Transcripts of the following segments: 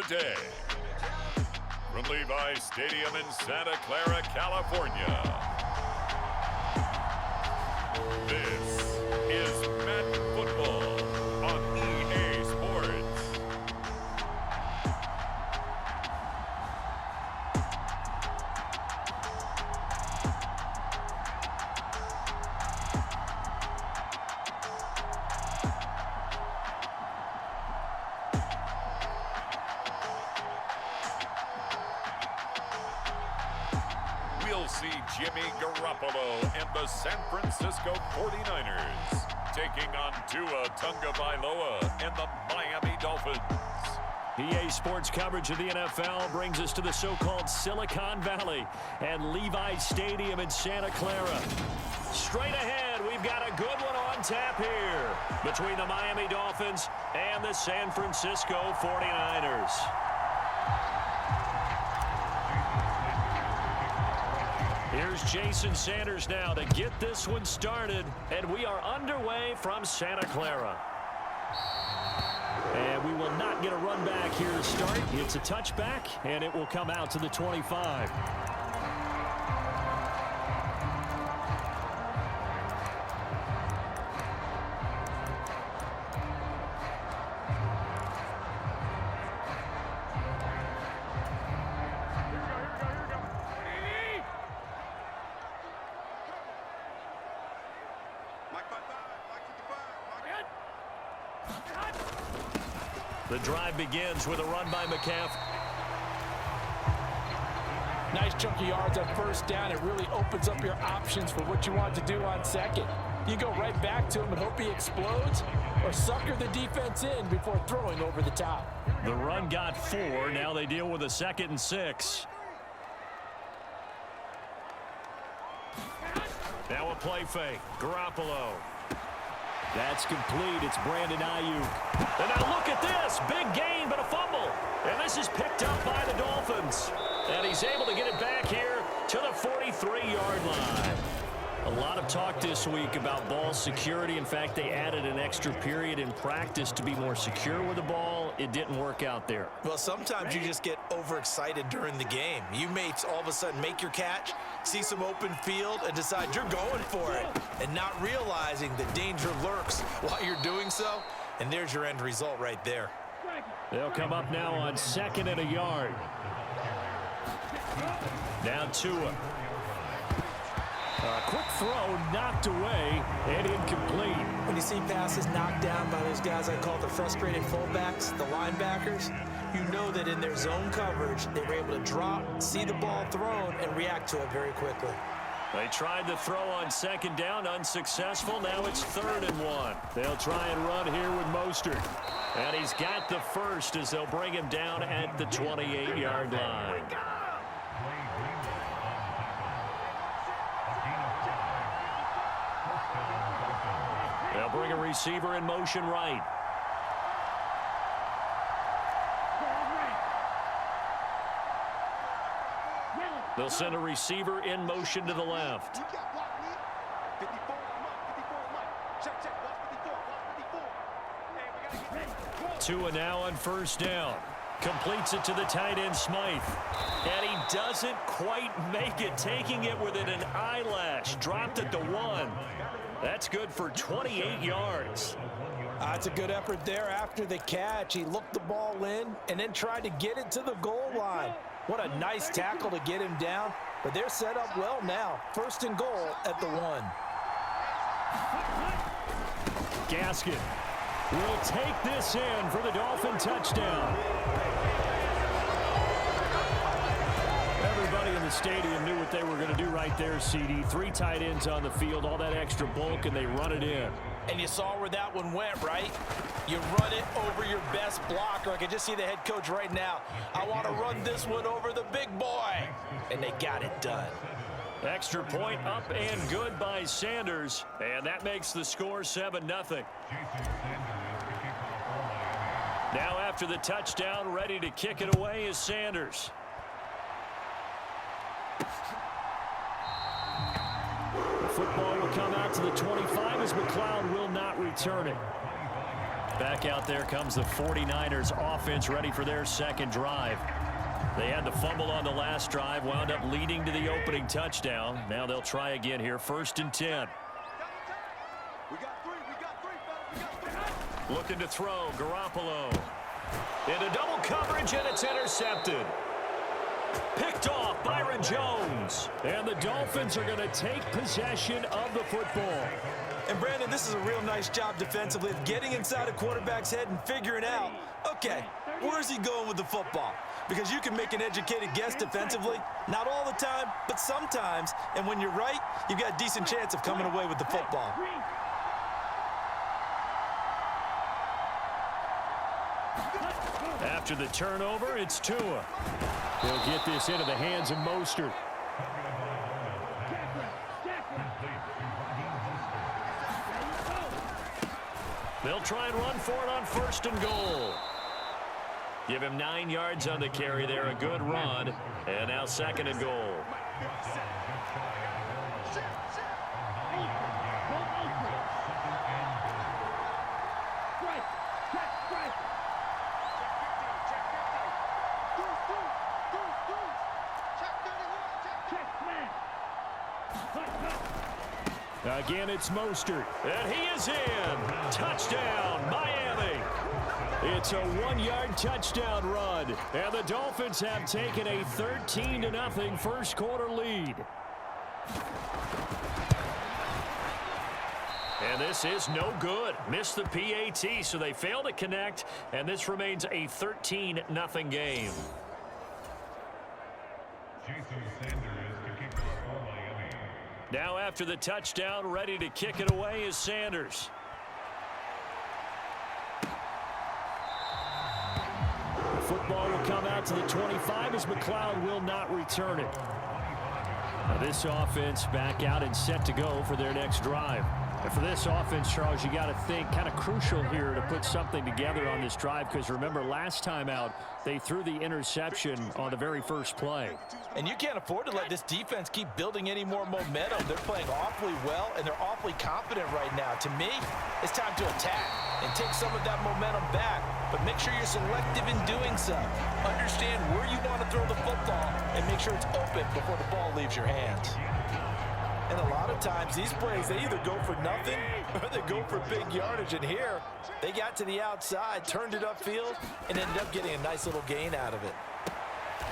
day. From Levi Stadium in Santa Clara, California, this is Madden Football on EA Sports. We'll see Jimmy Garoppolo and the San Francisco 49ers taking on Tua Tagovailoa and the Miami Dolphins. EA Sports coverage of the NFL brings us to the so-called Silicon Valley and Levi Stadium in Santa Clara. Straight ahead, we've got a good one on tap here between the Miami Dolphins and the San Francisco 49ers. Here's Jason Sanders now to get this one started, and we are underway from Santa Clara. And we will not get a run back here to start. It's a touchback, and it will come out to the 25. The drive begins with a run by McCaffrey. Nice chunky yards on first down. It really opens up your options for what you want to do on second. You go right back to him and hope he explodes, or sucker the defense in before throwing over the top. The run got 4. Now they deal with a 2nd and 6. Now a play fake. Garoppolo. That's complete. It's Brandon Ayuk. And now look at this. Big gain, but a fumble. And this is picked up by the Dolphins. And he's able to get it back here to the 43-yard line. A lot of talk this week about ball security. In fact, they added an extra period in practice to be more secure with the ball. It didn't work out there. Well, sometimes you just get overexcited during the game. You may all of a sudden make your catch, see some open field, and decide you're going for it, and not realizing the danger lurks while you're doing so. And there's your end result right there. They'll come up now on 2nd and a yard. Now Tua. A quick throw knocked away and incomplete. When you see passes knocked down by those guys I call the frustrated fullbacks, the linebackers, you know that in their zone coverage, they were able to drop, see the ball thrown, and react to it very quickly. They tried the throw on 2nd down, unsuccessful. Now it's 3rd and 1. They'll try and run here with Mostert. And he's got the first as they'll bring him down at the 28-yard line. They'll bring a receiver in motion right. They'll send a receiver in motion to the left. Tua now on 1st down. Completes it to the tight end, Smythe. And he doesn't quite make it, taking it within an eyelash. Dropped it to 1. That's good for 28 yards. That's a good effort there after the catch. He looked the ball in and then tried to get it to the goal line. What a nice tackle to get him down. But they're set up well now. 1st and goal at the 1. Gaskin will take this in for the Dolphin touchdown. Everybody in the stadium knew what they were going to do right there, CD. 3 tight ends on the field, all that extra bulk, and they run it in. And you saw where that one went, right? You run it over your best blocker. I can just see the head coach right now. I want to run this one over the big boy. And they got it done. Extra point up and good by Sanders. And that makes the score 7-0. Now after the touchdown, ready to kick it away is Sanders. The football will come out to the 25 as McLeod will not return it. Back out there comes the 49ers offense ready for their second drive. They had the fumble on the last drive, wound up leading to the opening touchdown. Now they'll try again here, 1st and 10. Looking to throw, Garoppolo. Into double coverage, and it's intercepted. Picked off Byron Jones. And the Dolphins are going to take possession of the football. And Brandon, this is a real nice job defensively of getting inside a quarterback's head and figuring out, okay, where's he going with the football? Because you can make an educated guess defensively, not all the time, but sometimes. And when you're right, you've got a decent chance of coming away with the football. After the turnover, it's Tua. He'll get this into the hands of Mostert. They'll try and run for it on 1st and goal. Give him 9 yards on the carry there, a good run. And now 2nd and goal. Again, it's Mostert, and he is in. Touchdown, Miami. It's a 1-yard touchdown run, and the Dolphins have taken a 13-0 first quarter lead. And this is no good. Missed the PAT, so they fail to connect, and this remains a 13-0 game. Now after the touchdown, ready to kick it away is Sanders. The football will come out to the 25 as McLeod will not return it. Now this offense back out and set to go for their next drive. And for this offense, Charles, you got to think kind of crucial here to put something together on this drive, because remember last time out they threw the interception on the very first play. And you can't afford to let this defense keep building any more momentum. They're playing awfully well, and they're awfully confident right now. To me, it's time to attack and take some of that momentum back, but make sure you're selective in doing so. Understand where you want to throw the football and make sure it's open before the ball leaves your hands. And a lot of times, these plays, they either go for nothing or they go for big yardage. And here, they got to the outside, turned it upfield, and ended up getting a nice little gain out of it.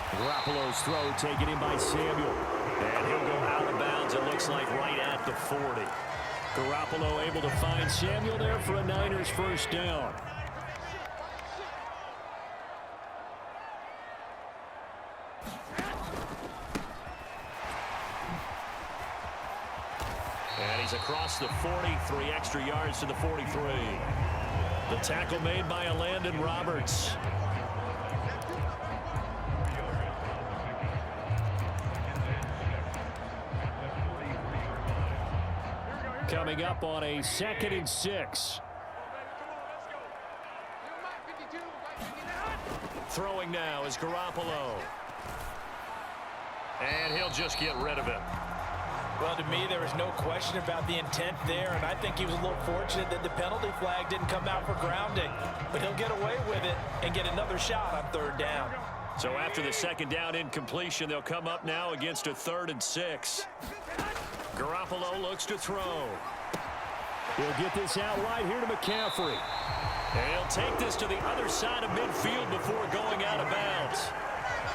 Garoppolo's throw taken in by Samuel. And he'll go out of bounds, it looks like right at the 40. Garoppolo able to find Samuel there for a Niners first down. And he's across the 40, 3 extra yards to the 43. The tackle made by Landon Roberts. Coming up on a 2nd and 6. Throwing now is Garoppolo. And he'll just get rid of it. Well, to me, there was no question about the intent there, and I think he was a little fortunate that the penalty flag didn't come out for grounding. But he'll get away with it and get another shot on 3rd down. So after the 2nd down incompletion, they'll come up now against a 3rd and 6. Garoppolo looks to throw. He'll get this out right here to McCaffrey. And he'll take this to the other side of midfield before going out of bounds.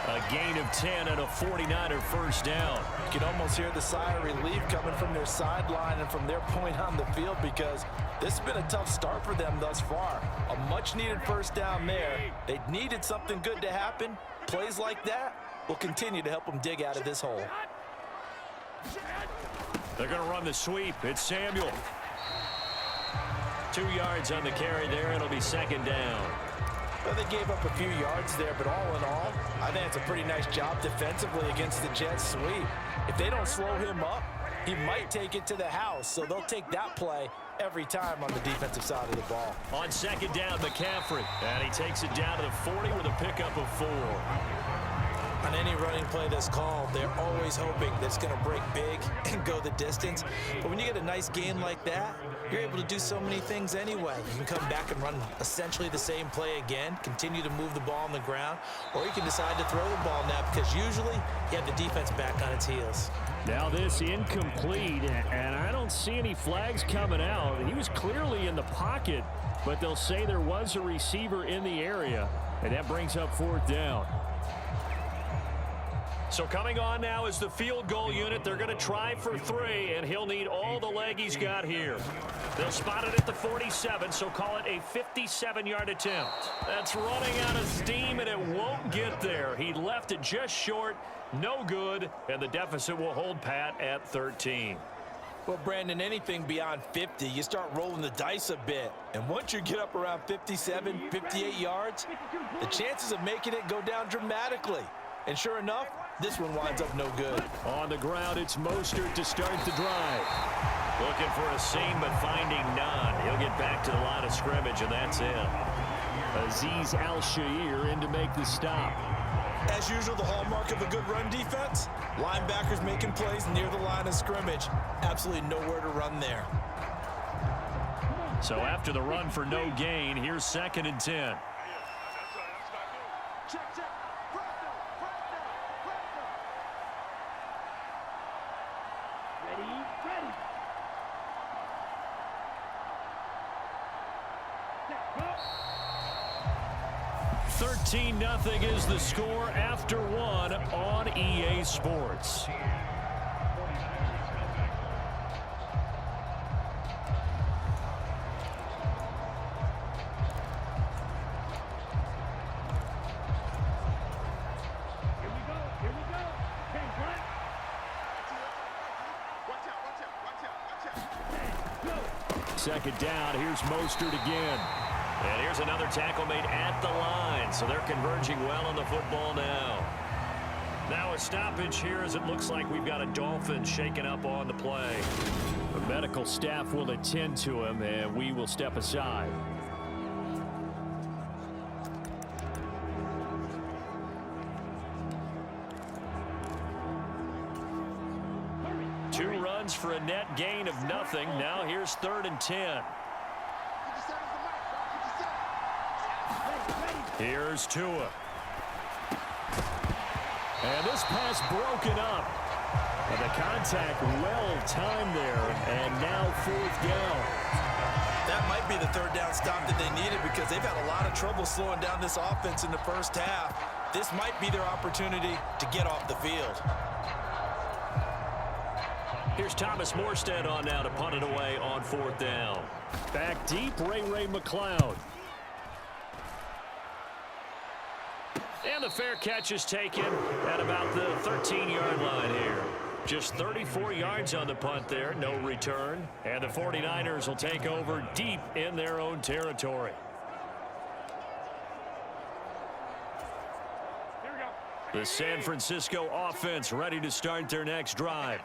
A gain of 10 and a 49er first down. You can almost hear the sigh of relief coming from their sideline and from their point on the field, because this has been a tough start for them thus far. A much-needed first down there. They needed something good to happen. Plays like that will continue to help them dig out of this hole. They're going to run the sweep. It's Samuel. 2 yards on the carry there. It'll be 2nd down. Well, they gave up a few yards there, but all in all, I think it's a pretty nice job defensively against the Jets sweep. If they don't slow him up, he might take it to the house, so they'll take that play every time on the defensive side of the ball. On 2nd down, McCaffrey. And he takes it down to the 40 with a pickup of 4. On any running play that's called, they're always hoping that it's going to break big and go the distance. But when you get a nice gain like that, you're able to do so many things anyway. You can come back and run essentially the same play again, continue to move the ball on the ground, or you can decide to throw the ball now because usually you have the defense back on its heels. Now this incomplete, and I don't see any flags coming out. He was clearly in the pocket, but they'll say there was a receiver in the area, and that brings up 4th down. So coming on now is the field goal unit. They're going to try for 3, and he'll need all the leg he's got here. They'll spot it at the 47, so call it a 57-yard attempt. That's running out of steam, and it won't get there. He left it just short, no good, and the deficit will hold pat at 13. Well, Brandon, anything beyond 50, you start rolling the dice a bit. And once you get up around 57, 58 yards, the chances of making it go down dramatically. And sure enough, this one winds up no good. On the ground, it's Mostert to start the drive. Looking for a seam, but finding none. He'll get back to the line of scrimmage, and that's it. Azeez Al-Shaair in to make the stop. As usual, the hallmark of a good run defense, linebackers making plays near the line of scrimmage. Absolutely nowhere to run there. So after the run for no gain, here's 2nd and 10. Ready. 13-0 is the score after 1 on EA Sports. Second down, here's Mostert again. And here's another tackle made at the line, so they're converging well on the football now. Now a stoppage here as it looks like we've got a Dolphin shaken up on the play. The medical staff will attend to him, and we will step aside. Two runs for a net gain of nothing. Now here's 3rd and 10. Here's Tua. And this pass broken up. And the contact well timed there. And now 4th down. That might be the 3rd down stop that they needed because they've had a lot of trouble slowing down this offense in the first half. This might be their opportunity to get off the field. Here's Thomas Morstead on now to punt it away on 4th down. Back deep, Ray McLeod. And the fair catch is taken at about the 13-yard line here. Just 34 yards on the punt there, no return. And the 49ers will take over deep in their own territory. The San Francisco offense ready to start their next drive.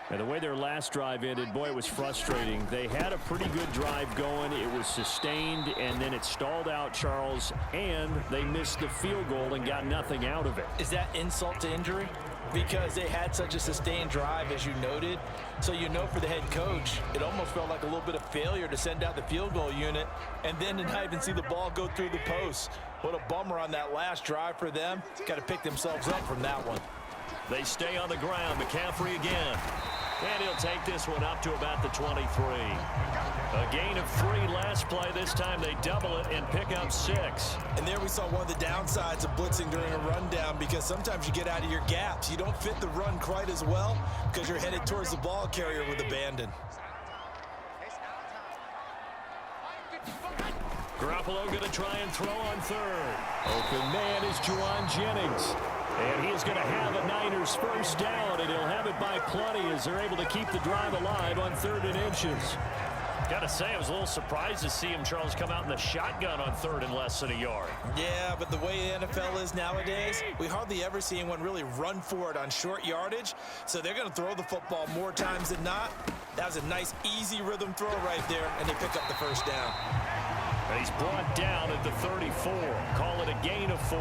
And the way their last drive ended, boy, it was frustrating. They had a pretty good drive going. It was sustained, and then it stalled out, Charles, and they missed the field goal and got nothing out of it. Is that insult to injury? Because they had such a sustained drive, as you noted. So you know for the head coach, it almost felt like a little bit of failure to send out the field goal unit and then to not even see the ball go through the post. What a bummer on that last drive for them. Got to pick themselves up from that one. They stay on the ground. McCaffrey again. And he'll take this one up to about the 23. A gain of 3 last play. This time they double it and pick up 6. And there we saw one of the downsides of blitzing during a rundown because sometimes you get out of your gaps. You don't fit the run quite as well because you're headed towards the ball carrier with abandon. Garoppolo going to try and throw on 3rd. Open man is Juwan Jennings. And he is going to have a Niners first down, and he'll have it by plenty as they're able to keep the drive alive on 3rd and inches. Got to say, I was a little surprised to see him, Charles, come out in the shotgun on 3rd and less than a yard. Yeah, but the way the NFL is nowadays, we hardly ever see anyone really run for it on short yardage. So they're going to throw the football more times than not. That was a nice, easy rhythm throw right there, and they pick up the first down. And he's brought down at the 34. Call it a gain of 4.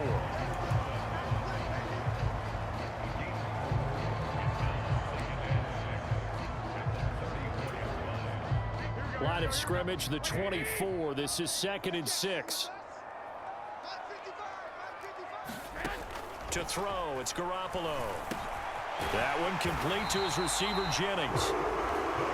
line of scrimmage, the 24. This is 2nd and 6. To throw, it's Garoppolo. That one complete to his receiver, Jennings.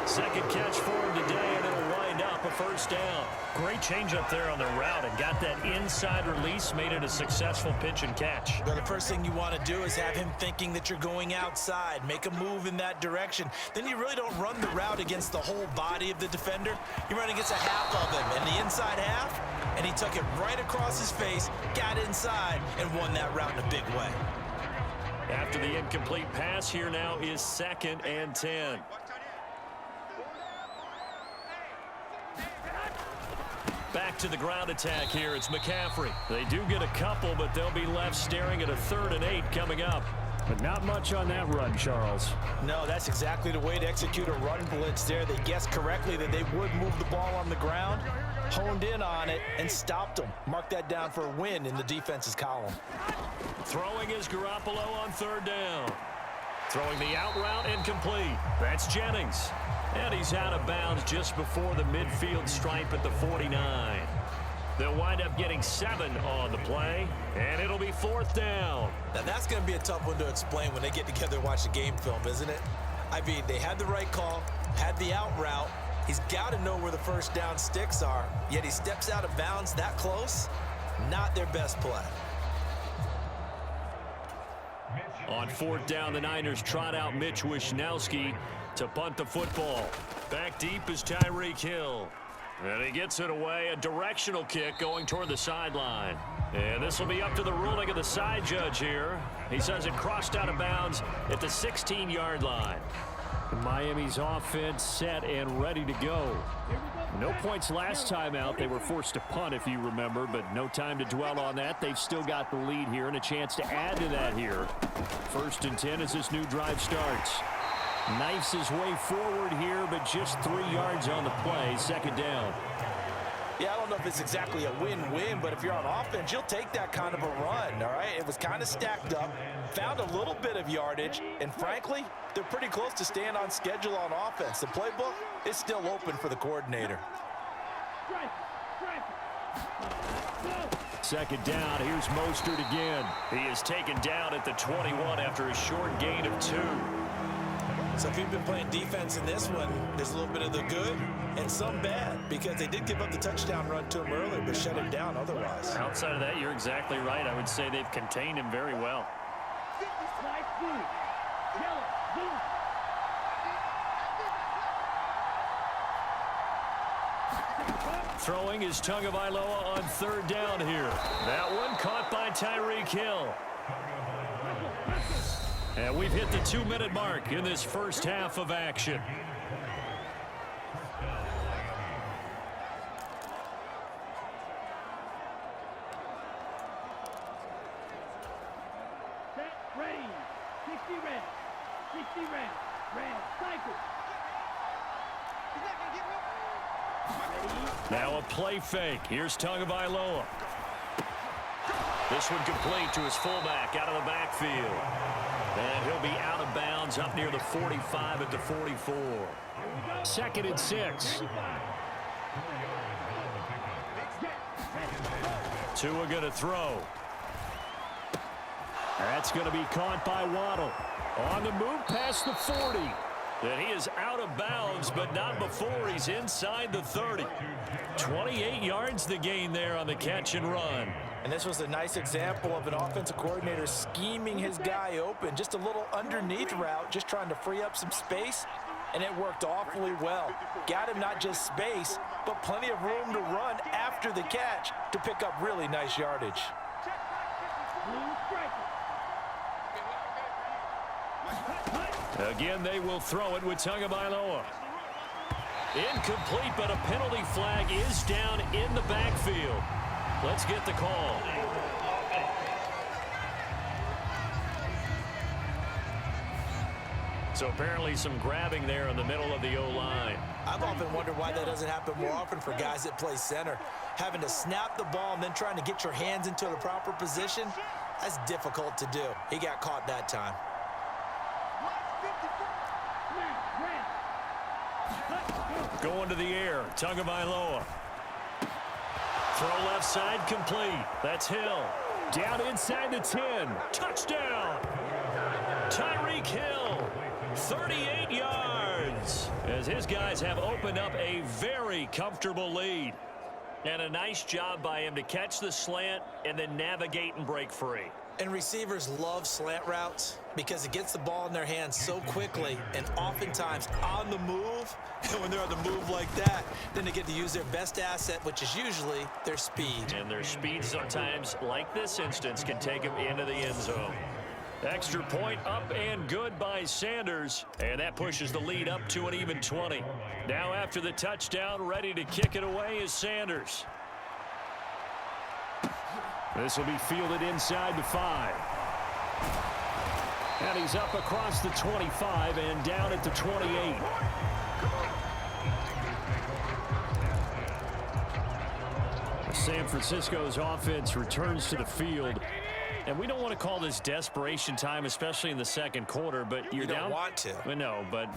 Second catch for him today, and it'll wind up a first down. Great change up there on the route and got that inside release, made it a successful pitch and catch. Well, the first thing you want to do is have him thinking that you're going outside, make a move in that direction. Then you really don't run the route against the whole body of the defender. You run against a half of him, and the inside half, and he took it right across his face, got inside, and won that route in a big way. After the incomplete pass, here now is 2nd and 10. Back to the ground attack here. It's McCaffrey. They do get a couple, but they'll be left staring at a 3rd and 8 coming up. But not much on that run, Charles. No, that's exactly the way to execute a run blitz there. They guessed correctly that they would move the ball on the ground, honed in on it, and stopped them. Mark that down for a win in the defense's column. Throwing is Garoppolo on 3rd down. Throwing the out route incomplete. That's Jennings. And he's out of bounds just before the midfield stripe at the 49. They'll wind up getting 7 on the play, and it'll be 4th down. Now, that's going to be a tough one to explain when they get together and watch the game film, isn't it? I mean, they had the right call, had the out route. He's got to know where the first down sticks are, yet he steps out of bounds that close. Not their best play. On 4th down, the Niners trot out Mitch Wishnowski to punt the football. Back deep is Tyreek Hill. And he gets it away, a directional kick going toward the sideline. And this will be up to the ruling of the side judge here. He says it crossed out of bounds at the 16-yard line. Miami's offense set and ready to go. No points last time out. They were forced to punt, if you remember, but no time to dwell on that. They've still got the lead here and a chance to add to that here. 1st and 10 as this new drive starts. Knifes his way forward here, but just 3 yards on the play. 2nd down. Yeah, I don't know if it's exactly a win-win, but if you're on offense, you'll take that kind of a run, all right? It was kind of stacked up, found a little bit of yardage, and frankly, they're pretty close to staying on schedule on offense. The playbook is still open for the coordinator. 2nd down, here's Mostert again. He is taken down at the 21 after a short gain of 2. So if you've been playing defense in this one, there's a little bit of the good and some bad, because they did give up the touchdown run to him earlier, but shut him down otherwise. Outside of that, you're exactly right. I would say they've contained him very well. Throwing is Tagovailoa on 3rd down here. That one caught by Tyreek Hill. And we've hit the 2-minute mark in this first half of action. Ready. 60 red. 60 red. Red. Cycle. Now a play fake. Here's Tagovailoa. This one complete to his fullback out of the backfield. And he'll be out of bounds up near the 45 at the 44. 2nd and 6. Tua going to throw. That's going to be caught by Waddle. On the move past the 40. And he is out of bounds, but not before he's inside the 30. 28 yards the gain there on the catch and run. And this was a nice example of an offensive coordinator scheming his guy open. Just a little underneath route, just trying to free up some space, and it worked awfully well. Got him not just space, but plenty of room to run after the catch to pick up really nice yardage. Again, they will throw it with Tagovailoa. Incomplete, but a penalty flag is down in the backfield. Let's get the call. So apparently some grabbing there in the middle of the O-line. I've often wondered why that doesn't happen more often for guys that play center. Having to snap the ball and then trying to get your hands into the proper position, that's difficult to do. He got caught that time. Going to the air, Tagovailoa. Throw left side complete. That's Hill. Down inside the 10. Touchdown. Tyreek Hill, 38 yards. As his guys have opened up a very comfortable lead. And a nice job by him to catch the slant and then navigate and break free. And receivers love slant routes because it gets the ball in their hands so quickly and oftentimes on the move. And when they're on the move like that, then they get to use their best asset, which is usually their speed. And their speed sometimes, like this instance, can take them into the end zone. Extra point up and good by Sanders. And that pushes the lead up to an even 20. Now after the touchdown, ready to kick it away is Sanders. This will be fielded inside the 5. And he's up across the 25 and down at the 28. San Francisco's offense returns to the field. And we don't want to call this desperation time, especially in the second quarter, but you're down. You don't want to. No, but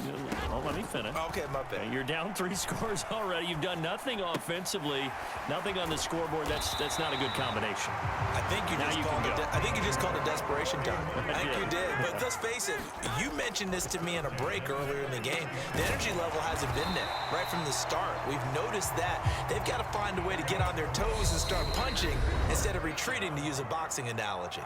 let me finish. Okay, my bad. You're down 3 scores already. You've done nothing offensively, nothing on the scoreboard. That's not a good combination. I think you just called it desperation time. I think you did. But let's face it, you mentioned this to me in a break earlier in the game. The energy level hasn't been there right from the start. We've noticed that. They've got to find a way to get on their toes and start punching instead of retreating, to use a boxing analogy.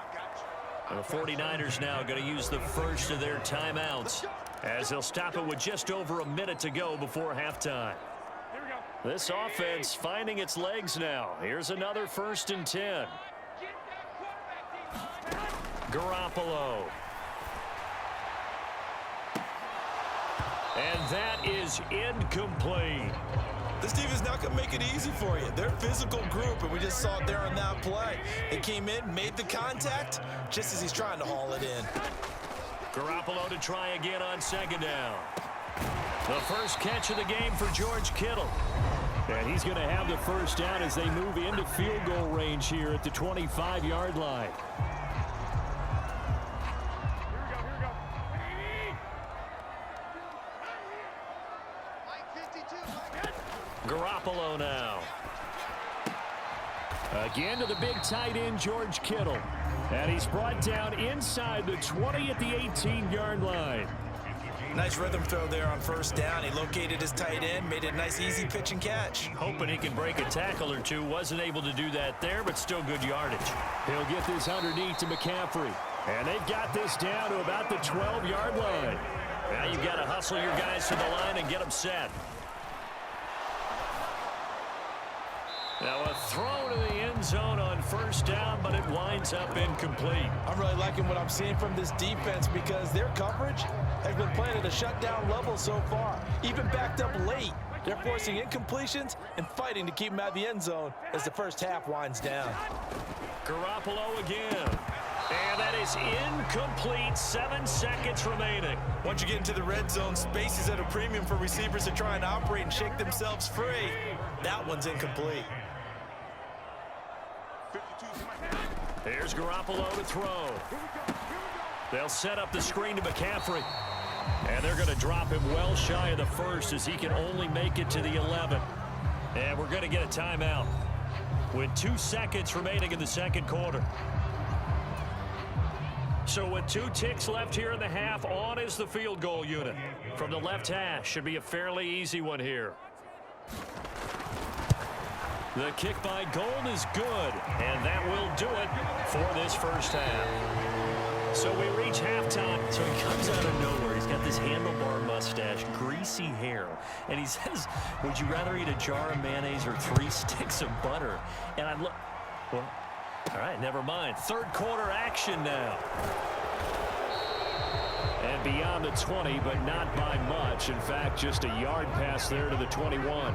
The 49ers now going to use the first of their timeouts as they'll stop it with just over a minute to go before halftime. This offense finding its legs now. Here's another 1st and 10. Garoppolo. And that is incomplete. This team is not going to make it easy for you. They're a physical group, and we just saw it there on that play. They came in, made the contact, just as he's trying to haul it in. Garoppolo to try again on 2nd down. The first catch of the game for George Kittle. And he's going to have the 1st down as they move into field goal range here at the 25-yard line. Garoppolo now. Again to the big tight end, George Kittle. And he's brought down inside the 20 at the 18-yard line. Nice rhythm throw there on 1st down. He located his tight end, made it a nice easy pitch and catch. Hoping he can break a tackle or two. Wasn't able to do that there, but still good yardage. He'll get this underneath to McCaffrey. And they've got this down to about the 12-yard line. Now you've got to hustle your guys to the line and get them set. Now a throw to the end zone on 1st down, but it winds up incomplete. I'm really liking what I'm seeing from this defense because their coverage has been playing at a shutdown level so far. Even backed up late, they're forcing incompletions and fighting to keep them out of the end zone as the first half winds down. Garoppolo again. And that is incomplete. 7 seconds remaining. Once you get into the red zone, space is at a premium for receivers to try and operate and shake themselves free. That one's incomplete. Here's Garoppolo to throw. They'll set up the screen to McCaffrey. And they're going to drop him well shy of the 1st as he can only make it to the 11. And we're going to get a timeout with 2 seconds remaining in the second quarter. So with 2 ticks left here in the half, on is the field goal unit. From the left hash, should be a fairly easy one here. The kick by Gold is good, and that will do it for this first half. So we reach halftime. So he comes out of nowhere. He's got this handlebar mustache, greasy hair, and he says, would you rather eat a jar of mayonnaise or 3 sticks of butter? And I look, well, all right, never mind. Third quarter action now. And beyond the 20, but not by much. In fact, just a yard pass there to the 21.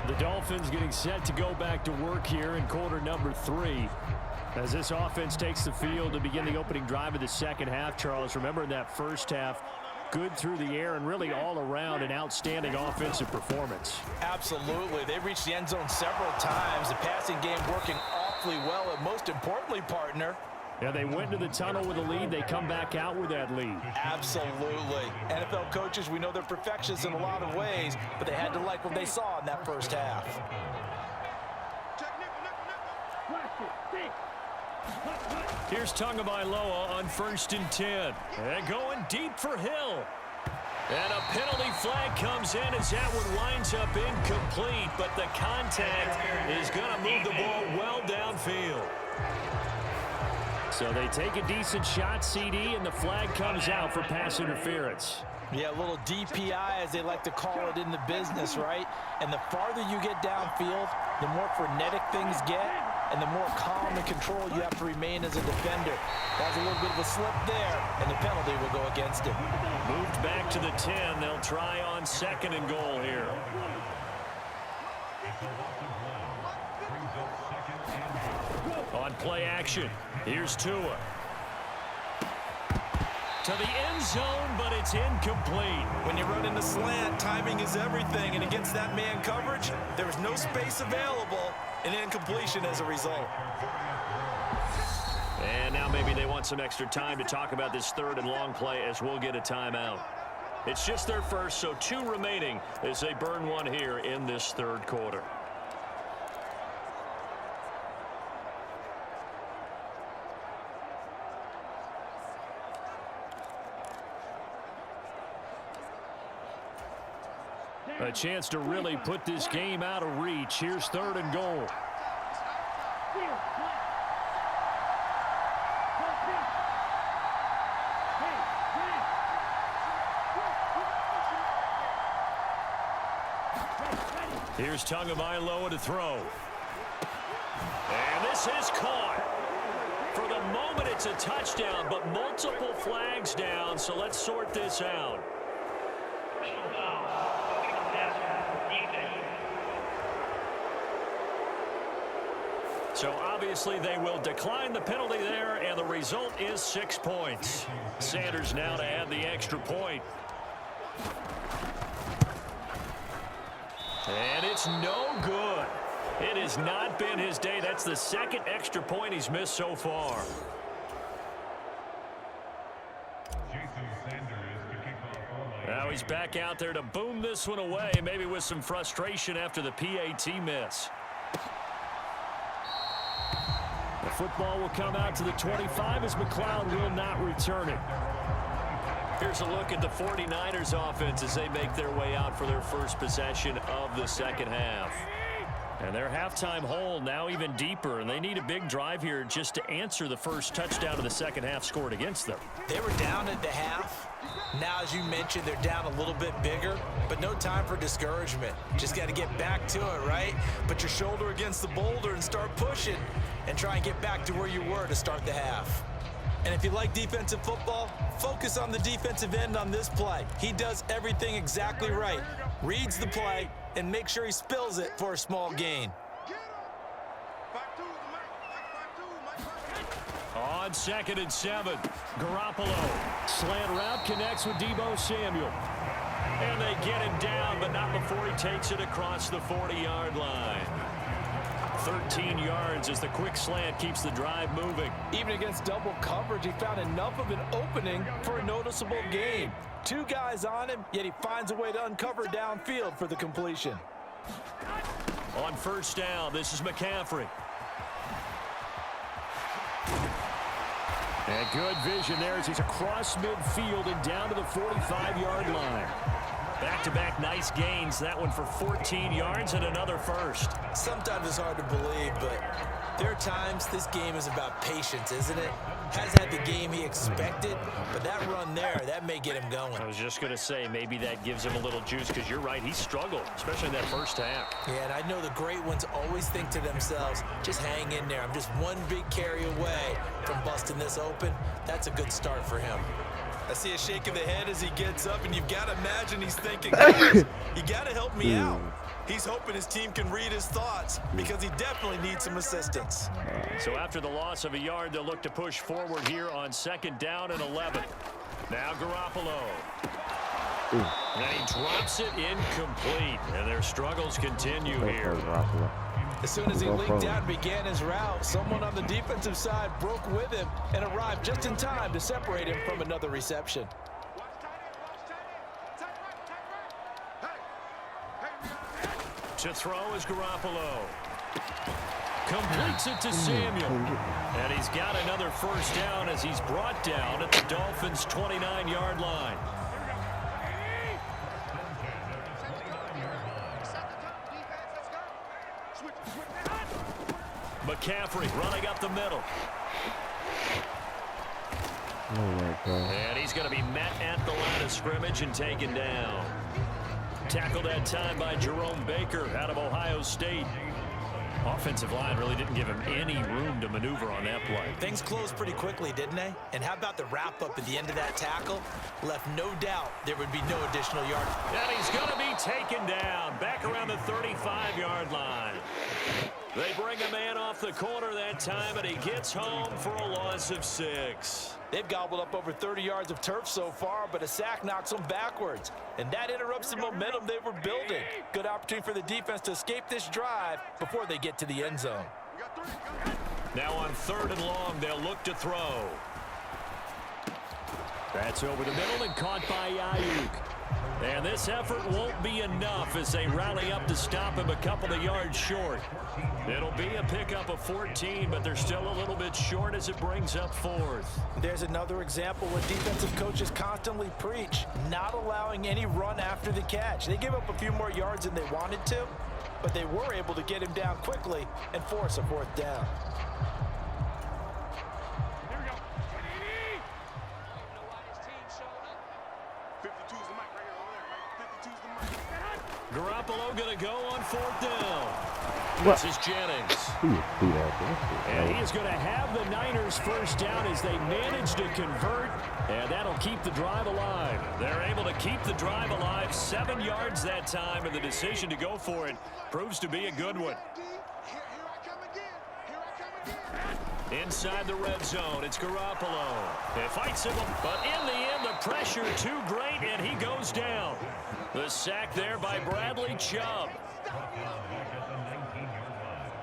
The Dolphins getting set to go back to work here in quarter number 3. As this offense takes the field to begin the opening drive of the second half, Charles, remember in that first half, good through the air and really all around an outstanding offensive performance. Absolutely. They reached the end zone several times. The passing game working awfully well. And most importantly, partner, Yeah, they went to the tunnel with a lead. They come back out with that lead. Absolutely. NFL coaches, we know they're perfectionists in a lot of ways, but they had to like what they saw in that first half. Here's Tagovailoa on 1st and 10. And going deep for Hill. And a penalty flag comes in as that one winds up incomplete, but the contact is going to move the ball well downfield. So they take a decent shot, CD, and the flag comes out for pass interference. Yeah, a little DPI, as they like to call it in the business, right? And the farther you get downfield, the more frenetic things get, and the more calm and control you have to remain as a defender. That's a little bit of a slip there, and the penalty will go against him. Moved back to the 10. They'll try on 2nd and goal here. On play action, here's Tua. To the end zone, but it's incomplete. When you run in the slant, timing is everything, and against that man coverage, there was no space available, and incompletion as a result. And now maybe they want some extra time to talk about this 3rd and long play as we'll get a timeout. It's just their first, so 2 remaining as they burn one here in this 3rd quarter. A chance to really put this game out of reach. Here's 3rd and goal. Here's Tagovailoa to throw. And this is caught. For the moment, it's a touchdown, but multiple flags down, so let's sort this out. So obviously they will decline the penalty there, and the result is 6 points. Sanders now to add the extra point. And it's no good. It has not been his day. That's the 2nd extra point he's missed so far. Now he's back out there to boom this one away, maybe with some frustration after the PAT miss. The football will come out to the 25 as McLeod will not return it. Here's a look at the 49ers offense as they make their way out for their first possession of the 2nd half. And their halftime hole now even deeper, and they need a big drive here just to answer the first touchdown of the 2nd half scored against them. They were down at the half. Now, as you mentioned, they're down a little bit bigger, but no time for discouragement. Just got to get back to it, right? Put your shoulder against the boulder and start pushing and try and get back to where you were to start the half. And if you like defensive football, focus on the defensive end on this play. He does everything exactly right. Reads the play and make sure he spills it for a small gain. On 2nd and 7, Garoppolo. Slant route connects with Deebo Samuel. And they get him down, but not before he takes it across the 40-yard line. 13 yards as the quick slant keeps the drive moving. Even against double coverage, he found enough of an opening for a noticeable gain. 2 guys on him, yet he finds a way to uncover downfield for the completion. On 1st down, this is McCaffrey. And good vision there as he's across midfield and down to the 45-yard line. Back-to-back nice gains. That one for 14 yards and another first. Sometimes it's hard to believe, but there are times this game is about patience, isn't it? Has had the game he expected, but that run there, that may get him going. I was just going to say, maybe that gives him a little juice, because you're right, he struggled, especially in that first half. Yeah, and I know the great ones always think to themselves, just hang in there. I'm just one big carry away from busting this open. That's a good start for him. I see a shake of the head as he gets up, and you've got to imagine he's thinking, guys, you got to help me out. He's hoping his team can read his thoughts because he definitely needs some assistance. So after the loss of a yard, they'll look to push forward here on 2nd down and 11. Now Garoppolo. And he drops it incomplete, and their struggles continue here. As soon as he leaked out and began his route, someone on the defensive side broke with him and arrived just in time to separate him from another reception. To throw is Garoppolo. Completes it to Samuel. And he's got another first down as he's brought down at the Dolphins' 29-yard line. McCaffrey running up the middle. And he's going to be met at the line of scrimmage and taken down. Tackled that time by Jerome Baker out of Ohio State. Offensive line really didn't give him any room to maneuver on that play. Things closed pretty quickly, didn't they? And how about the wrap-up at the end of that tackle? Left no doubt there would be no additional yard. And he's going to be taken down back around the 35-yard line. They bring a man off the corner that time, and he gets home for a loss of 6. They've gobbled up over 30 yards of turf so far, but a sack knocks them backwards. And that interrupts the momentum they were building. Good opportunity for the defense to escape this drive before they get to the end zone. Now on 3rd and long, they'll look to throw. That's over the middle and caught by Ayuk. And this effort won't be enough as they rally up to stop him a couple of yards short. It'll be a pickup of 14, but they're still a little bit short as it brings up 4th. There's another example what defensive coaches constantly preach, not allowing any run after the catch. They give up a few more yards than they wanted to, but they were able to get him down quickly and force a 4th down. Garoppolo going to go on 4th down. This is Jennings. And he is going to have the Niners first down as they manage to convert, and that'll keep the drive alive. They're able to keep the drive alive 7 yards that time, and the decision to go for it proves to be a good one. Inside the red zone, it's Garoppolo. He fights him, but in the end, the pressure too great, and he goes down. The sack there by Bradley Chubb.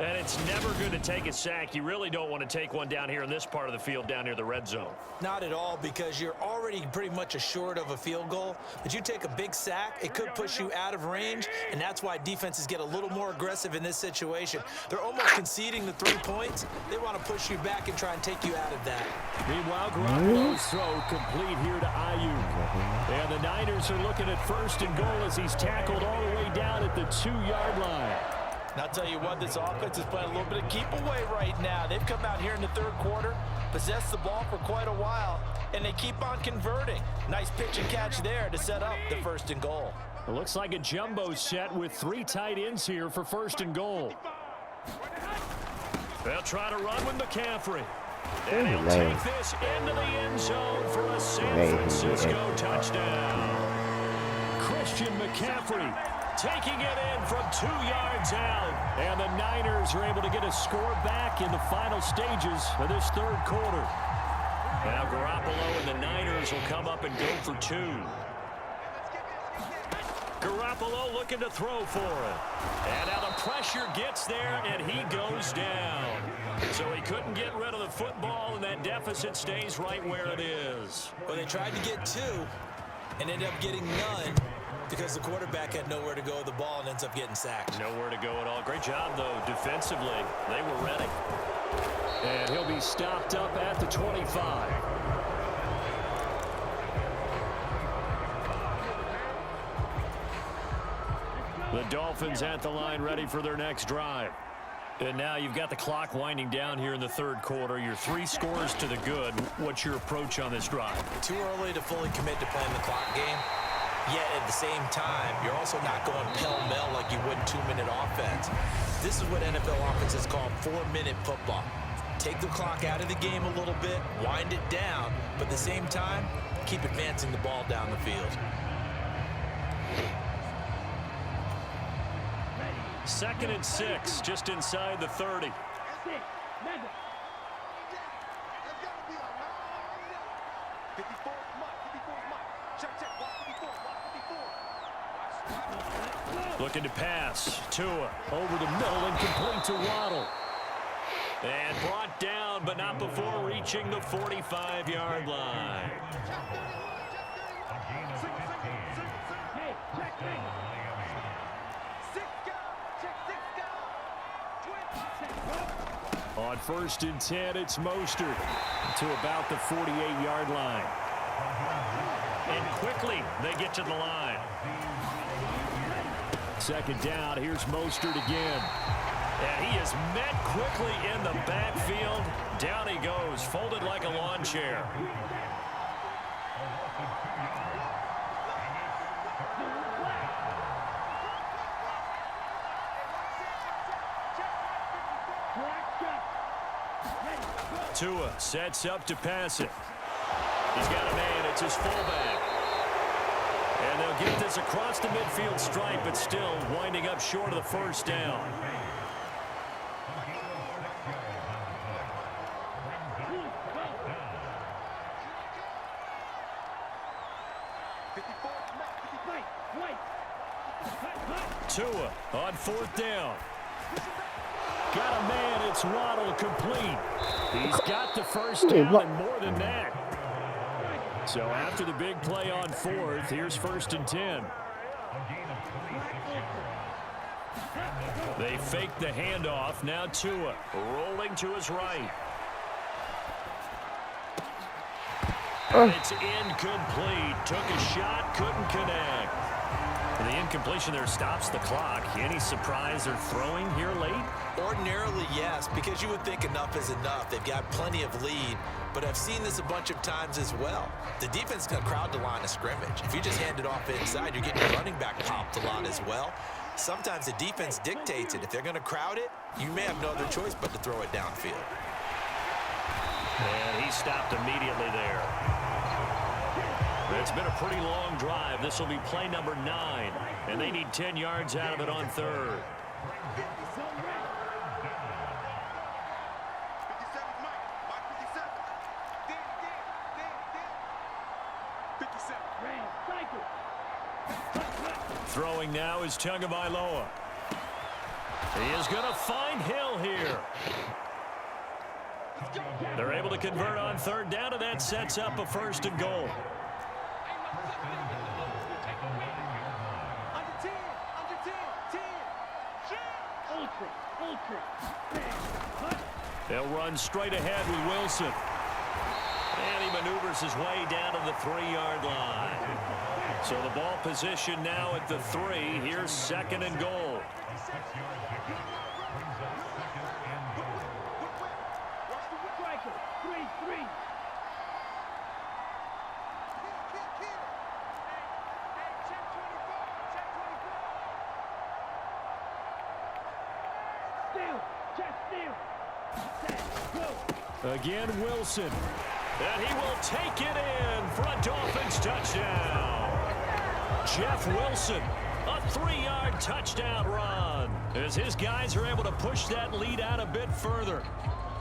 And it's never good to take a sack. You really don't want to take one down here in this part of the field down near the red zone. Not at all, because you're already pretty much assured of a field goal. But you take a big sack, it could push you out of range, and that's why defenses get a little more aggressive in this situation. They're almost conceding the 3 points. They want to push you back and try and take you out of that. Meanwhile, Garoppolo's throw complete here to Ayuk. And the Niners are looking at 1st and goal as he's tackled all the way down at the 2-yard line. And I'll tell you what, this offense is playing a little bit of keep away right now. They've come out here in the 3rd quarter, possessed the ball for quite a while, and they keep on converting. Nice pitch and catch there to set up the 1st and goal. It looks like a jumbo set with 3 tight ends here for 1st and goal. They'll try to run with McCaffrey. And he'll take this into the end zone for a San Francisco touchdown. Christian McCaffrey taking it in from 2 yards out. And the Niners are able to get a score back in the final stages of this 3rd quarter. Now Garoppolo and the Niners will come up and go for 2. Garoppolo looking to throw for it. And now the pressure gets there, and he goes down. So he couldn't get rid of the football, and that deficit stays right where it is. Well, they tried to get 2 and ended up getting none, because the quarterback had nowhere to go with the ball and ends up getting sacked. Nowhere to go at all. Great job, though, defensively. They were ready. And he'll be stopped up at the 25. The Dolphins at the line ready for their next drive. And now you've got the clock winding down here in the 3rd quarter. Your 3 scores to the good. What's your approach on this drive? Too early to fully commit to playing the clock game. Yet at the same time, you're also not going pell-mell like you would in 2-minute offense. This is what NFL offenses call 4-minute football. Take the clock out of the game a little bit, wind it down, but at the same time, keep advancing the ball down the field. 2nd and 6, just inside the 30. Looking to pass. Tua over the middle and complete to Waddle. And brought down, but not before reaching the 45-yard line. Hey, check me. On 1st and 10, it's Mostert to about the 48-yard line. And quickly, they get to the line. 2nd down, here's Mostert again. And he is met quickly in the backfield. Down he goes, folded like a lawn chair. Tua sets up to pass it. He's got a man. It's his fullback. And they'll get this across the midfield stripe, but still winding up short of the 1st down. Tua on 4th down. Got a man. It's Waddle complete. He's got the 1st down and more than that. So after the big play on 4th, here's 1st and 10. They fake the handoff. Now Tua rolling to his right. And it's incomplete. Took a shot, couldn't connect. And the incompletion there stops the clock. Any surprise they're throwing here late? Ordinarily, yes, because you would think enough is enough. They've got plenty of lead, but I've seen this a bunch of times as well. The defense is going to crowd the line of scrimmage. If you just hand it off inside, you're getting your running back popped a lot as well. Sometimes the defense dictates it. If they're going to crowd it, you may have no other choice but to throw it downfield. And he stopped immediately there. It's been a pretty long drive. This will be play number 9, and they need 10 yards out of it on 3rd. Throwing now is Tagovailoa. He is going to find Hill here. They're able to convert on 3rd down, and that sets up a 1st and goal. They'll run straight ahead with Wilson. And he maneuvers his way down to the 3-yard line. So the ball position now at the 3. Here's 2nd and goal. Again, Wilson. And he will take it in for a Dolphins touchdown. Jeff Wilson, a 3-yard touchdown run, as his guys are able to push that lead out a bit further.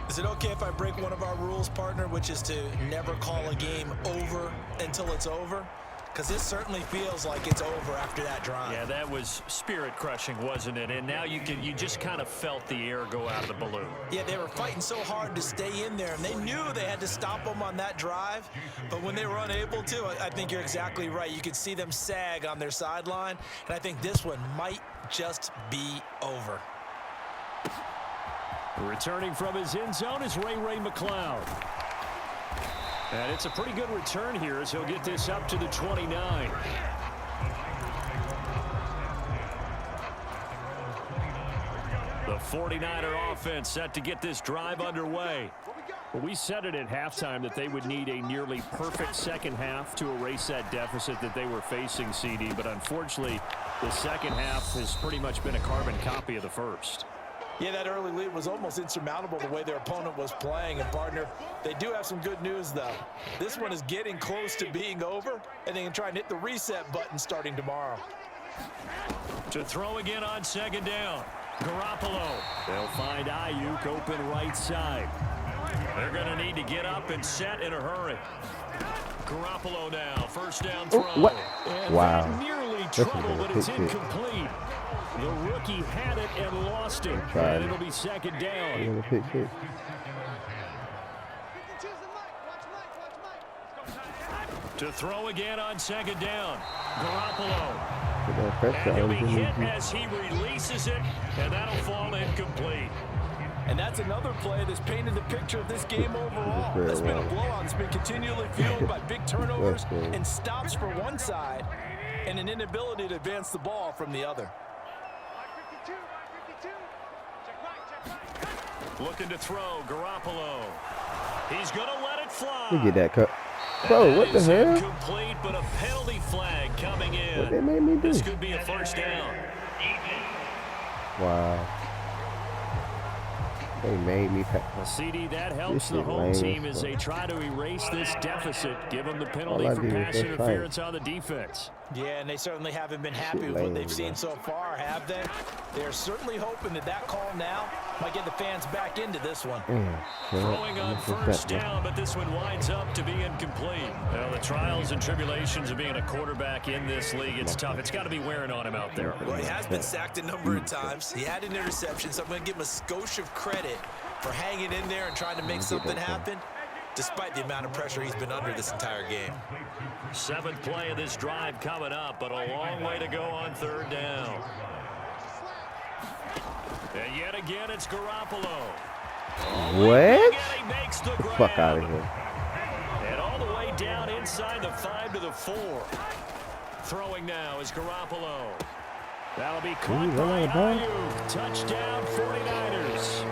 Is it okay if I break one of our rules, partner, which is to never call a game over until it's over? Because this certainly feels like it's over after that drive. Yeah, that was spirit-crushing, wasn't it? And now you just kind of felt the air go out of the balloon. Yeah, they were fighting so hard to stay in there, and they knew they had to stop them on that drive. But when they were unable to, I think you're exactly right. You could see them sag on their sideline, and I think this one might just be over. Returning from his end zone is Ray McCloud. And it's a pretty good return here as he'll get this up to the 29. The 49er offense set to get this drive underway. Well, we said it at halftime that they would need a nearly perfect second half to erase that deficit that they were facing, CD. But unfortunately, the second half has pretty much been a carbon copy of the first. Yeah, that early lead was almost insurmountable the way their opponent was playing. And, partner, they do have some good news, though. This one is getting close to being over, and they can try and hit the reset button starting tomorrow. To throw again on 2nd down. Garoppolo. They'll find Ayuk open right side. They're going to need to get up and set in a hurry. Garoppolo now, 1st down throw. What? And wow. that nearly trouble, but it's incomplete. The rookie had it and lost it. And it'll be second down. To throw again on second down. Garoppolo. And he'll be hit as he releases it, and that'll fall incomplete. And that's another play that's painted the picture of this game overall. It's been a blowout. It's been continually fueled by big turnovers and stops for one side and an inability to advance the ball from the other. Looking to throw, Garoppolo. He's going to let it fly. You get that cut. Bro, what the hell? Incomplete, but a penalty flag coming in. What they made me do? This could be a first down. Wow. They made me pass. CD, that helps the home team as they try to erase this deficit. Give them the penalty for pass interference on the defense. Yeah, and they certainly haven't been happy with what they've seen so far, have they? They're certainly hoping that that call now might get the fans back into this one. Throwing on first down, but this one winds up to be incomplete. Well, the trials and tribulations of being a quarterback in this league, it's tough. It's got to be wearing on him out there. Well, he has been sacked a number of times. He had an interception, so I'm going to give him a skosh of credit for hanging in there and trying to make something happen, despite the amount of pressure he's been under this entire game. Seventh play of this drive coming up, but a long way to go on third down. And yet again, it's Garoppolo. What? He makes the Get the fuck out of here. And all the way down inside the 5 to the 4. Throwing now is Garoppolo. That'll be caught by Ayuk. Touchdown 49ers.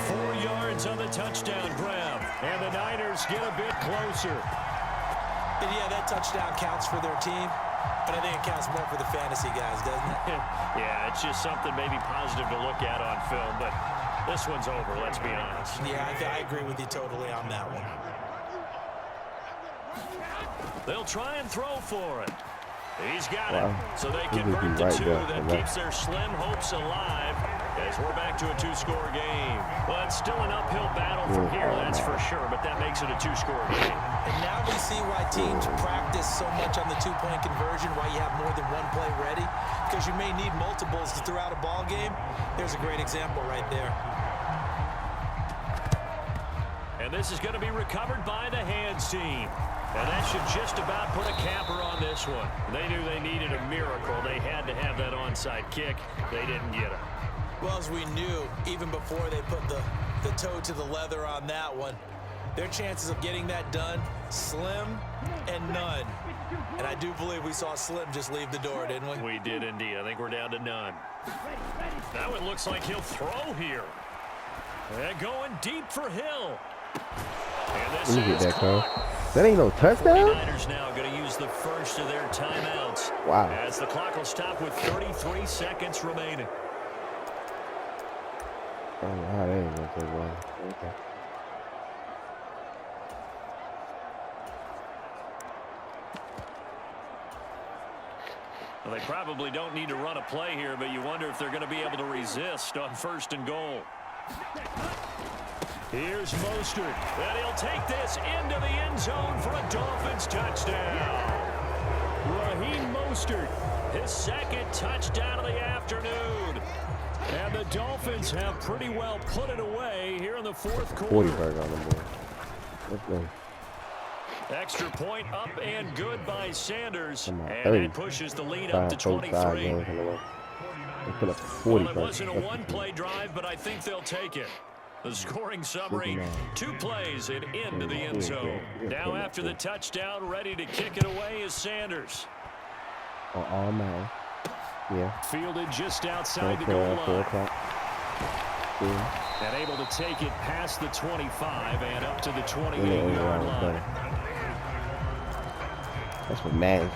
4 yards on the touchdown grab. And the Niners get a bit closer. And yeah, that touchdown counts for their team, but I think it counts more for the fantasy guys, doesn't it? Yeah, it's just something maybe positive to look at on film, but this one's over, let's be honest. Yeah, I agree with you totally on that one. They'll try and throw for it. He's got it, so they convert to 2. That keeps their slim hopes alive as we're back to a 2-score game. Well, it's still an uphill battle from here, that's for sure, but that makes it a 2-score game. And now we see why teams practice so much on the 2-point conversion, why you have more than one play ready, because you may need multiples to throw out a ball game. There's a great example right there. And this is going to be recovered by the hands team. And that should just about put a capper on this one. They knew they needed a miracle. They had to have that onside kick. They didn't get it. Well, as we knew, even before they put the toe to the leather on that one, their chances of getting that done, slim and none. And I do believe we saw Slim just leave the door, didn't we? We did indeed. I think we're down to none. Now it looks like he'll throw here. And going deep for Hill. And this is caught. That ain't no touchdown? The Niners now going to use the first of their timeouts. Wow. As the clock will stop with 33 seconds remaining. I don't know how that ain't gonna take long. Okay. Well, they probably don't need to run a play here, but you wonder if they're going to be able to resist on 1st and goal. Here's Mostert, and he'll take this into the end zone for a Dolphins touchdown. Raheem Mostert, his 2nd touchdown of the afternoon. And the Dolphins have pretty well put it away here in the 4th quarter. 40 on the board. Let's go. Extra point up and good by Sanders. And it pushes the lead 5, up to 23. They put up 40. Well, it wasn't a one-play drive, but I think they'll take it. The scoring summary, 2 plays and into the end zone. Now after the touchdown, ready to kick it away is Sanders. All man. Yeah. Fielded just outside the goal line. And able to take it past the 25 and up to the 28-yard line. That's what matters.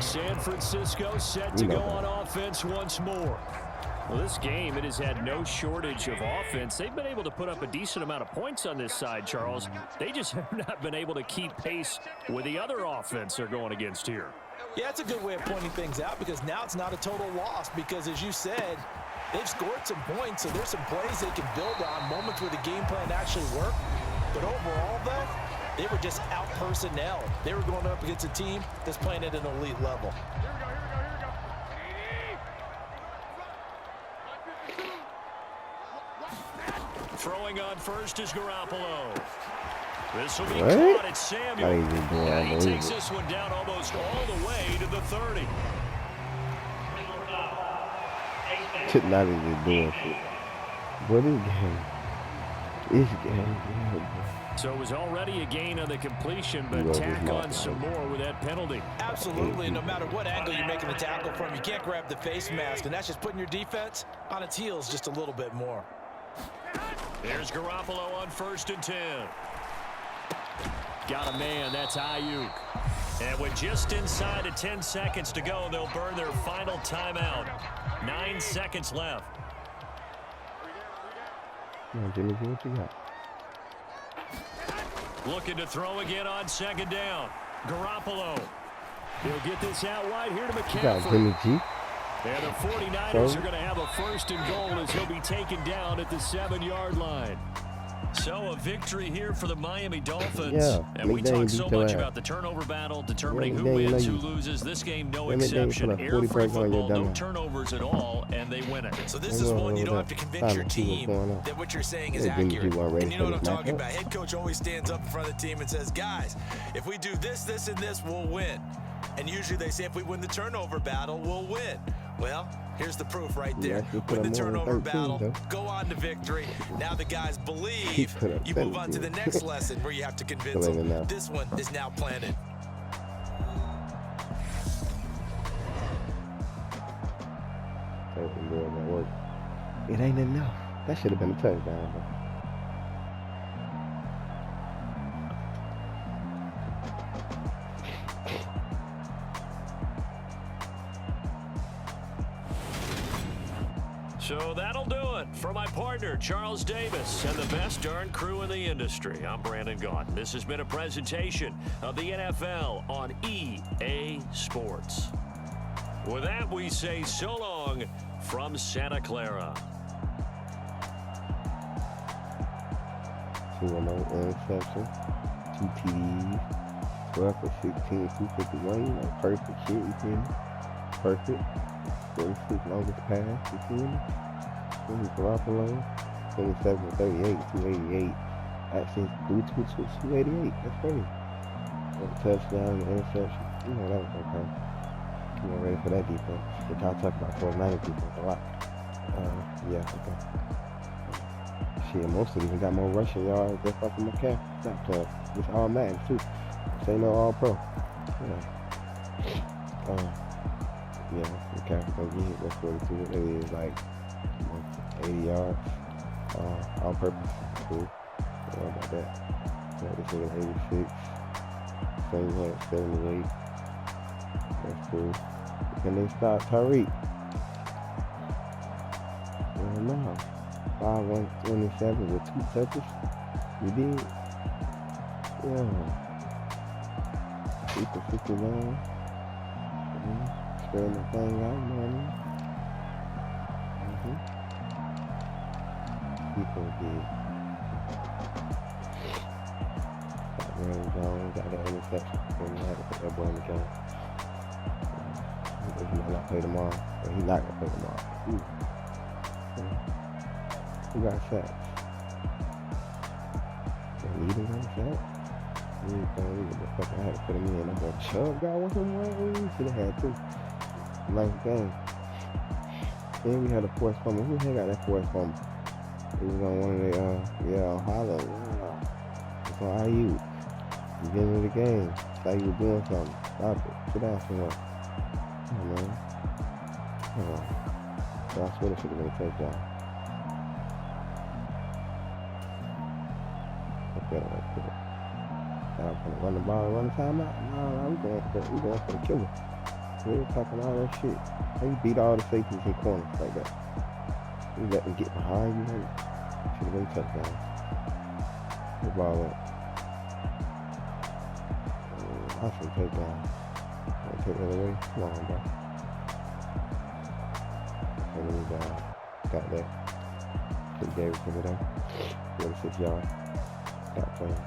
San Francisco set to go on offense once more. Well, this game, it has had no shortage of offense. They've been able to put up a decent amount of points on this side, Charles. They just have not been able to keep pace with the other offense they're going against here. Yeah, that's a good way of pointing things out because now it's not a total loss because, as you said, they've scored some points, so there's some plays they can build on, moments where the game plan actually worked. But overall, though, They were just out personnel. They were going up against a team that's playing at an elite level. Throwing on first is Garoppolo. This will be What? caught. It's Samuel. Not even doing And he that, takes either. this one down almost all the way to the 30. Should not even doing shit. What is game? It's game. So it was already a gain on the completion, but You tack always on know. some more with that penalty. Absolutely, no matter what angle you're making the tackle from, you can't grab the face mask, and that's just putting your defense on its heels just a little bit more. There's Garoppolo on 1st and 10. Got a man, that's Ayuk. And with just inside of 10 seconds to go, they'll burn their final timeout. 9 seconds left. Come on, Jimmy, what you got? Looking to throw again on 2nd down. Garoppolo. He'll get this out wide here to You got McCaffrey. Jimmy G. And the 49ers are going to have a 1st and goal as he'll be taken down at the 7-yard line. So a victory here for the Miami Dolphins. Yeah, and we McDaniel talk beat so your much ass. about the turnover battle, determining who McDaniel wins, know who you. loses. This game, no McDaniel exception. put a 40 Air-free points on your football, no dumb ass. turnovers at all, and they win it. So this is one you don't have to convince your team that what you're saying is Yeah, Jimmy G accurate. wasn't ready And you for know what I'm this talking matchup. about. Head coach always stands up in front of the team and says, guys, if we do this, this, and this, we'll win. And usually they say if we win the turnover battle, we'll win. Well, here's the proof right there. Yeah, he put Win the him on turnover 13, battle, though. go on to victory. Now the guys He believe. put up You move on to the 17. next lesson where you have to convince Believe it them now. this one is now planted. Taking more than work. It ain't enough. That should have been a touchdown, though. So that'll do it for my partner, Charles Davis, and the best darn crew in the industry. I'm Brandon Gaudin. This has been a presentation of the NFL on EA Sports. With that, we say so long from Santa Clara. 2-0 interception, 2 TDs, 12 for 16, 251. You know, perfect shit, you feel me? Perfect. 46 longest pass, you feel me? Jimmy Garoppolo, 27 for 38, 288. Actually, 288. That's crazy. A touchdown, an interception. You know, that was okay. You know, ready for that defense. Which I'll talk about 49ers defense a lot. Yeah, okay. Shit, most of them got more rushing yards than fucking McCaffrey. Not playing. It's all Madden, too. This ain't no all pro. Yeah. Yeah, McCaffrey gonna get hit with 42. It is like, 80 yards. On purpose. Cool. Don't worry about that. Yeah, this is 86. Same one at 78. That's cool. Can they stop Tyreek? Well, no. 5-1-27 with 2 touches. You did? Yeah. 3 for 59. Spreading the thing out, you know what I mean? People did. Got Aaron Jones, got that interception. And you had to put that boy in the game. He might not play tomorrow. But he's not going to play tomorrow. Who got sacks? The leader got sacks? He ain't playing either, but fuck, I had to put him in. That boy Chubb got with him, right? We should have had 2. Nice game. Then we had a forced fumble. Who the hell got that forced fumble? It was on one of the, on Hollow. Yeah. It's on IU. Beginning of the game. Thought you were doing something. Stop it. Sit down somewhere. Come on, man. Come on. So I swear it should have been a touchdown. That's better right there. Now I'm gonna run the ball and run the timeout? No, we going for the killer. We're talking all that shit. How you beat all the safeties and corners like that? You let them get behind you, man. Should have been a touchdown. The ball up. Awesome takedown. Wanna take that away? Come on, bro. And then we got that. Took Davis over there. 46 yards. Got playing.